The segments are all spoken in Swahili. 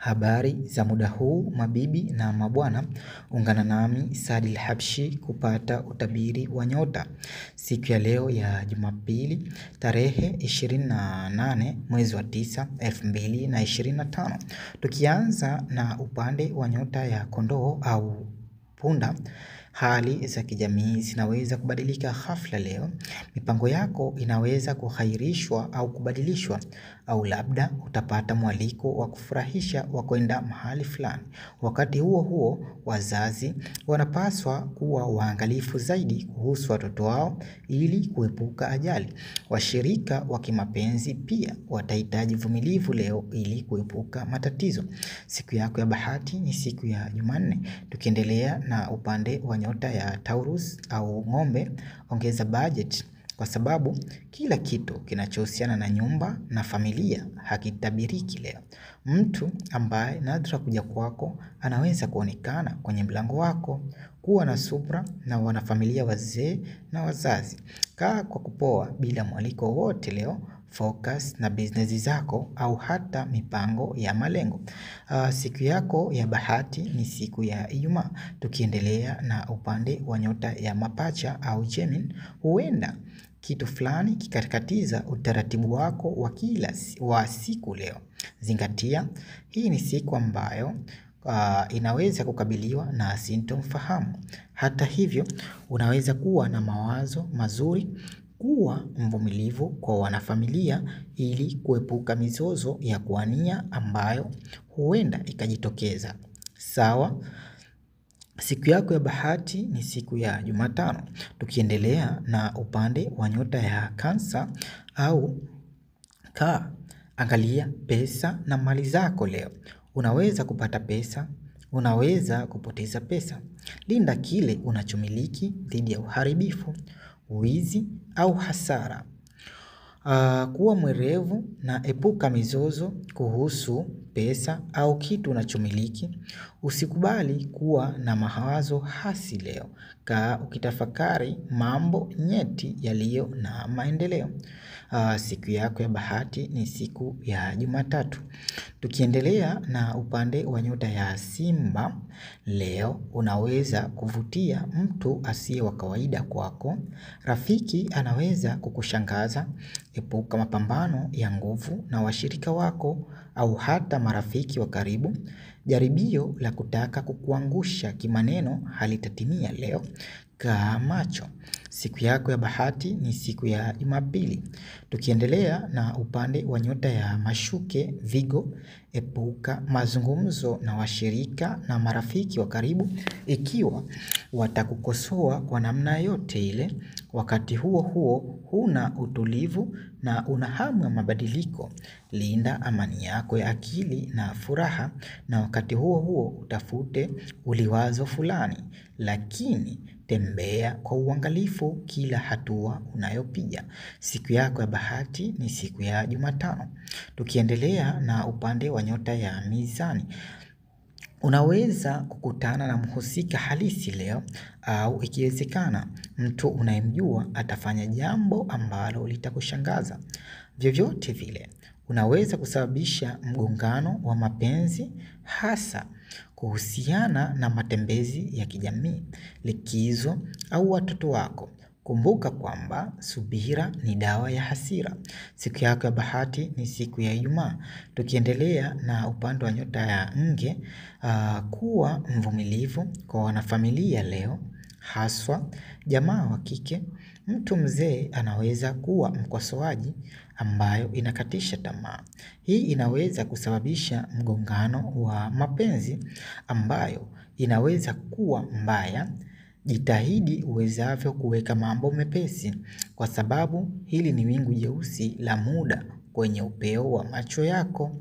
Habari za muda huu mabibi na mabwana, ungana nami Saadil Habshi kupata utabiri wa nyota. Siku ya leo ya Jumapili, tarehe 28 mwezi wa 9, 2025. Tukianza na upande wa nyota ya Kondoo au Punda. Hali za kijamii zinaweza kubadilika ghafla leo. Mipango yako inaweza kuhairishwa au kubadilishwa, au labda utapata mwaliko wa kufurahisha wa kwenda mahali fulani. Wakati huo huo, wazazi wanapaswa kuwa waangalifu zaidi kuhusu watoto wao ili kuepuka ajali. Washirika wa kimapenzi pia watahitaji uvumilivu leo ili kuepuka matatizo. Siku yako ya bahati ni siku ya Jumanne. Tukiendelea na upande wa nyota ya Taurus au Ng'ombe, ongeza budget kwa sababu kila kitu kinachohusiana na nyumba na familia hakitabiriki leo. Mtu ambaye nadra kuja kwako anaweza kuonekana kwenye mlango wako. Kuwa na subra na wanafamilia wazee na wazazi. Kaa kwa kupoa bila mwaliko wote leo. Focus na business zako au hata mipango ya malengo. Siku yako ya bahati ni siku ya Ijumaa. Tukiendelea na upande wa nyota ya Mapacha au Gemini, huenda kitu fulani kikatikatiza utaratibu wako wa siku leo. Zingatia, hii ni siku ambayo inaweza kukabiliwa na sintofahamu. Hata hivyo, unaweza kuwa na mawazo mazuri. Kuwa mvumilivu kwa wanafamilia ili kuepuka mizozo ya kuania ambayo huenda ikajitokeza. Sawa, siku yako ya bahati ni siku ya Jumatano. Tukiendelea na upande wa nyota ya Cancer au angalia pesa na mali zako leo. Unaweza kupata pesa, unaweza kupoteza pesa. Linda kile unachomiliki dhidi ya uharibifu, wizi au hasara. Kuwa mwerevu na epuka mizozo kuhusu pesa au kitu unachomiliki. Usikubali kuwa na mawazo hasi leo. Kaa ukitafakari mambo nyeti yaliyo na maendeleo. Siku yako ya bahati ni siku ya Jumatatu. Tukiendelea na upande wa nyota ya Simba, leo unaweza kuvutia mtu asiye wa kawaida kwako. Rafiki anaweza kukushangaza. Epuka mapambano ya nguvu na washirika wako au hata marafiki wa karibu. Jaribio la kutaka kukuangusha kimaneno halitatimia leo. Kaa macho. Siku yako ya bahati ni siku ya Jumapili. Tukiendelea na upande wa nyota ya Mashuke Vigo, epuka mazungumzo na washirika na marafiki wa karibu ikiwa watakukosoa kwa namna yote ile. Wakati huo huo huna utulivu na una hamu ya mabadiliko. Linda amani yako ya akili na furaha, na wakati huo huo utafute uliwazo fulani, lakini tembea kwa uangalifu kila hatua unayopiga. Siku yako ya bahati ni siku ya Jumatano. Tukiendelea na upande wa nyota ya Mizani, unaweza kukutana na mhusika halisi leo, au ikiwezekana mtu unayemjua atafanya jambo ambalo litakushangaza. Vyovyote vile, unaweza kusababisha mgongano wa mapenzi, hasa kuhusiana na matembezi ya kijamii, likizo au watoto wako. Kumbuka kwamba subira ni dawa ya hasira. Siku yako ya bahati ni siku ya Ijumaa. Tukiendelea na upande wa nyota ya Nge, kuwa mvumilivu kwa wanafamilia leo, haswa jamaa wa kike. Mtu mzee anaweza kuwa mkosoaji ambayo inakatisha tamaa. Hii inaweza kusababisha mgongano wa mapenzi ambayo inaweza kuwa mbaya. Jitahidi uwezavyo kuweka mambo mepesi, kwa sababu hili ni wingu jeusi la muda kwenye upeo wa macho yako.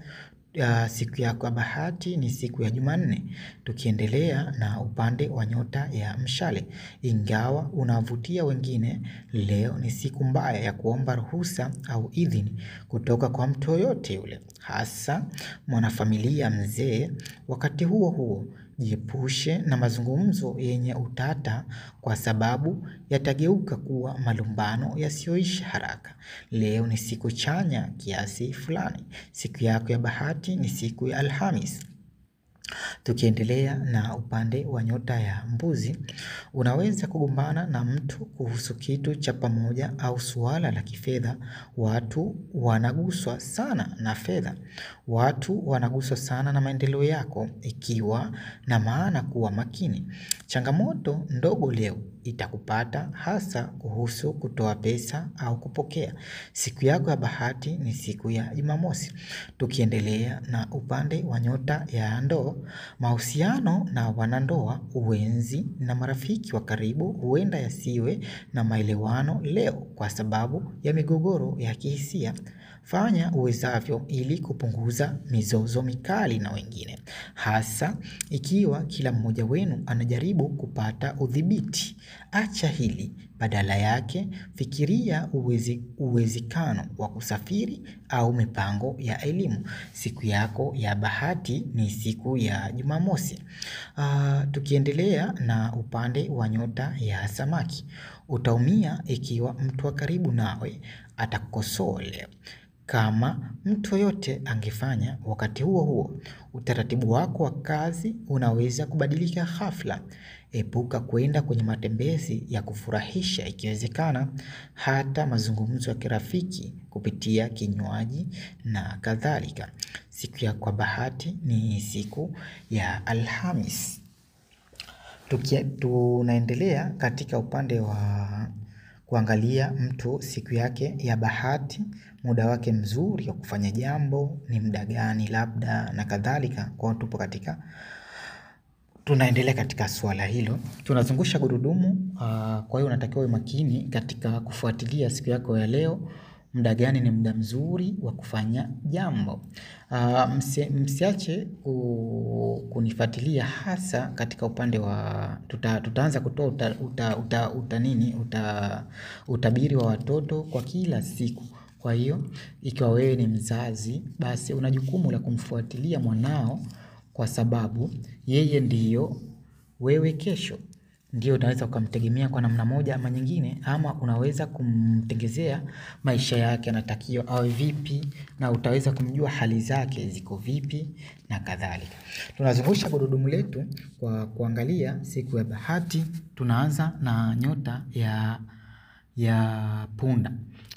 Siku yako ya bahati ni siku ya Jumanne. Tukiendelea na upande wa nyota ya Mshale, ingawa unavutia wengine, leo ni siku mbaya ya kuomba ruhusa au idhini kutoka kwa mtu yoyote yule, hasa mwanafamilia mzee. Wakati huo huo, jiepushe na mazungumzo yenye utata, kwa sababu yatageuka kuwa malumbano yasiyoisha haraka. Leo ni siku chanya kiasi fulani. Siku yako ya bahati ni siku ya Alhamis. Tukiendelea na upande wa nyota ya mbuzi, unaweza kugombana na mtu kuhusu kitu cha pamoja au suala la kifedha. Watu wanaguswa sana na fedha. Watu wanaguswa sana na maendeleo yako, ikiwa na maana kuwa makini. Changamoto ndogo leo itakupata, hasa kuhusu kutoa pesa au kupokea. Siku yako ya bahati ni siku ya Jumamosi. Tukiendelea na upande wa nyota ya ndoo, mahusiano na wanandoa, uwenzi na marafiki wa karibu huenda yasiwe na maelewano leo kwa sababu ya migogoro ya kihisia. Fanya uwezavyo ili kupunguza mizozo mikali na wengine, hasa ikiwa kila mmoja wenu anajaribu kupata udhibiti. Acha hili, badala yake fikiria uwezekano wa kusafiri au mipango ya elimu. Siku yako ya bahati ni siku ya Jumamosi. Tukiendelea na upande wa nyota ya samaki, utaumia ikiwa mtu wa karibu nawe atakukosoa leo. Kama mtu yote angefanya wakati huo huo, utaratibu wako wa kazi unaweza kubadilika ghafla. Epuka kwenda kwenye matembezi ya kufurahisha, ikiwezekana hata mazungumzo ya kirafiki kupitia kinywaji na kadhalika. Siku ya kwa bahati ni siku ya Alhamis. Tunaendelea katika upande wa kuangalia mtu siku yake ya bahati, muda wake mzuri wa kufanya jambo ni muda gani labda na kadhalika. Kwa tupo katika tunaendelea katika swala hilo. Tunazungusha gurudumu, kwa hiyo unatakiwa uwe makini katika kufuatilia siku yako ya leo. Muda gani ni muda mzuri wa kufanya jambo. Msiache kunifuatilia hasa katika upande wa tutaanza kutoa utabiri wa watoto kwa kila siku. Kwa hiyo ikiwa wewe ni mzazi, basi una jukumu la kumfuatilia mwanao, kwa sababu yeye ndiyo wewe kesho. Ndio unaweza ukamtegemea kwa namna moja ama nyingine, ama unaweza kumtengezea maisha yake anatakiwa awe vipi, na utaweza kumjua hali zake ziko vipi na kadhalika. Tunazungusha gurudumu letu kwa kuangalia siku ya bahati. Tunaanza na nyota ya punda.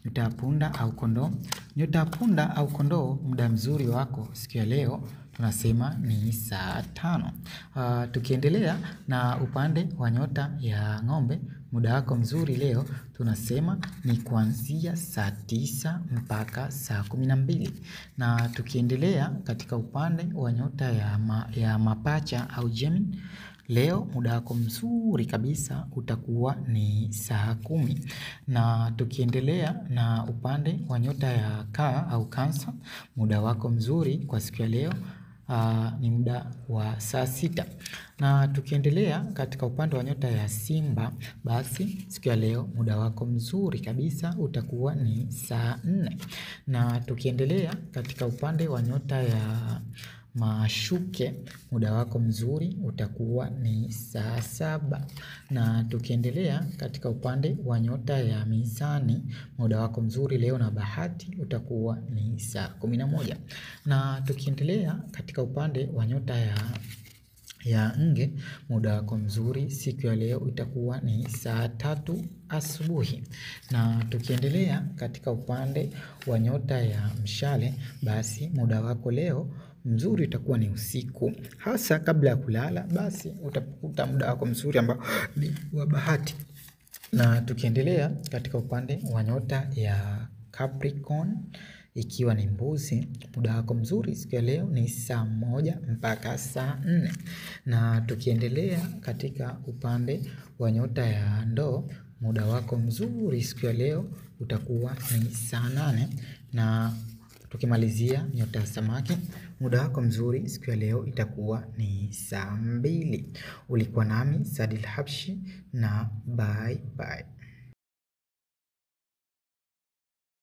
Nyota ya punda au kondoo. Nyota ya punda au kondoo, muda mzuri wako siku ya leo tunasema ni saa 5. Tukiendelea na upande wa nyota ya ng'ombe, muda wako mzuri leo tunasema ni kuanzia saa 9 mpaka saa 12. Na tukiendelea katika upande wa nyota ya mapacha au Gemini, leo muda wako mzuri kabisa utakuwa ni saa 10. Na tukiendelea na upande wa nyota ya kaa au Cancer, muda wako mzuri kwa siku ya leo ni muda wa saa 6. Na tukiendelea katika upande wa nyota ya Simba, basi siku ya leo muda wako mzuri kabisa utakuwa ni saa 4. Na tukiendelea katika upande wa nyota ya Mashuke, muda wako mzuri utakuwa ni saa 7. Na tukiendelea katika upande wa nyota ya Mizani, muda wako mzuri leo na bahati utakuwa ni saa 11. Na tukiendelea katika upande wa nyota ya Nge, muda wako mzuri siku ya leo itakuwa ni saa 3 asubuhi. Na tukiendelea katika upande wa nyota ya Mshale, basi muda wako leo mzuri utakuwa ni usiku, hasa kabla ya kulala, basi utakuta muda wako mzuri ambao ni wa bahati. Na tukiendelea katika upande wa nyota ya Capricorn, ikiwa ni mbuzi, muda wako mzuri siku ya leo ni saa 1 mpaka saa 4. Na tukiendelea katika upande wa nyota ya Ndoo, muda wako mzuri siku ya leo utakuwa ni saa 8. Na tukimalizia nyota ya Samaki, muda wako mzuri siku ya leo itakuwa ni saa 2. Ulikuwa nami Saadil Habshi na bye bye.